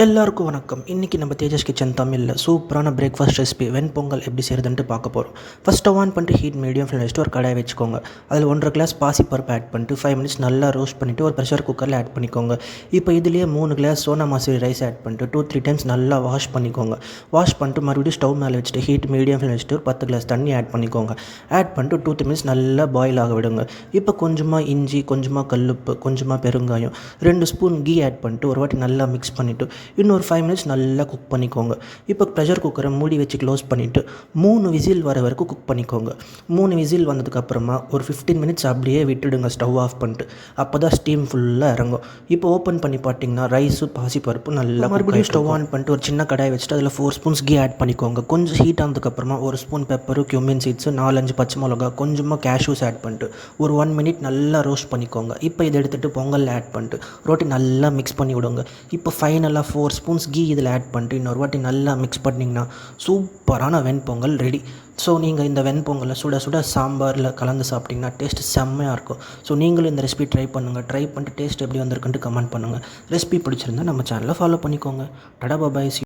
எல்லாருக்கும் வணக்கம். இன்றைக்கி நம்ம தேஜஸ் கிச்சன் தமிழில் சூப்பரான பிரேக்ஃபாஸ்ட் ரெசிபி வெண்பொங்கல் எப்படி செய்கிறதுன்ட்டு பார்க்க போகிறோம். ஃபஸ்ட் ஸ்டவ் ஆன் பண்ணிட்டு ஹீட் மீடியம் ஃப்ளேம் வச்சுட்டு ஒரு கடாய் வச்சுக்கோங்க. அதில் 1.5 கிளாஸ் பாசிப்பருப்பு ஆட் பண்ணிட்டு 5 மினிட்ஸ் நல்லா ரோஸ்ட் பண்ணிவிட்டு ஒரு ப்ரெஷர் குக்கரில் ஆட் பண்ணிக்கோங்க. இப்போ இதுலேயே 3 glass Sona Masoori rice add பண்ணிட்டு 2-3 டைம்ஸ் நல்லா வாஷ் பண்ணிக்கோங்க. வாஷ் பண்ணிட்டு மறுபடியும் ஸ்டவ் மேலே வச்சுட்டு ஹீட் மீடியம் ஃப்ளேம் வச்சுட்டு ஒரு 10 கிளாஸ் தண்ணி ஆட் பண்ணிக்கோங்க. ஆட் பண்ணிட்டு 2-3 மினிட்ஸ் நல்லா பாயில் ஆக விடுங்க. இப்போ கொஞ்சமாக இஞ்சி, கொஞ்சமாக கல்லுப்பு, கொஞ்சமாக பெருங்காயம், 2 ஸ்பூன் கீ ஆட் பண்ணிட்டு ஒரு வாட்டி நல்லா மிக்ஸ் பண்ணிவிட்டு இன்னொரு 5 மினிட்ஸ் நல்லா குக் பண்ணிக்கோங்க. இப்போ ப்ரெஷர் குக்கரை மூடி வச்சு க்ளோஸ் பண்ணிவிட்டு 3 விசில் வர வரைக்கும் குக் பண்ணிக்கோங்க. 3 விசில் வந்ததுக்கப்புறமா ஒரு 15 மினிட்ஸ் அப்படியே விட்டுடுங்க ஸ்டவ் ஆஃப் பண்ணிட்டு. அப்போ தான் ஸ்டீம் ஃபுல்லாக இறங்கும். இப்போ ஓப்பன் பண்ணி பார்த்தீங்கன்னா ரைஸு பாசிப்பருப்பு நல்லா மறுபடியும் ஸ்டவ் ஆன் பண்ணிட்டு ஒரு சின்ன கடாய் வச்சுட்டு அதில் 4 ஸ்பூன்ஸ் கீ ஆட் பண்ணிக்கோங்க. கொஞ்சம் ஹீட் ஆனதுக்கப்புறமா 1 ஸ்பூன் பெப்பரு, கியூமின் சீட்ஸு, 4-5 பச்சை மிளகா, கொஞ்சமாக கேஷ்யூஸ் ஆட் பண்ணிட்டு ஒரு 1 மினிட் நல்லா ரோஸ்ட் பண்ணிக்கோங்க. இப்போ இதை எடுத்துகிட்டு பொங்கலில் ஆட் பண்ணிட்டு ரோட்டி நல்லா மிக்ஸ் பண்ணி விடுங்க. இப்போ ஃபைனலாக 4 ஸ்பூன்ஸ் கீ இதில் ஆட் பண்ணிட்டு இன்னொரு வாட்டி நல்லா மிக்ஸ் பண்ணிங்கன்னா சூப்பரான வெண்பொங்கல் ரெடி. ஸோ நீங்கள் இந்த வெண்பொங்கலை சுட சுட சாம்பாரில் கலந்து சாப்பிட்டிங்கன்னா டேஸ்ட் செம்மையாக இருக்கும். ஸோ நீங்களும் இந்த ரெசிபி ட்ரை பண்ணுங்கள். ட்ரை பண்ணிட்டு டேஸ்ட் எப்படி வந்திருக்குன்ட்டு கமெண்ட் பண்ணுங்கள். ரெசிபி பிடிச்சிருந்தா நம்ம சேனலை ஃபாலோ பண்ணிக்கோங்க. டடா பாபாய்.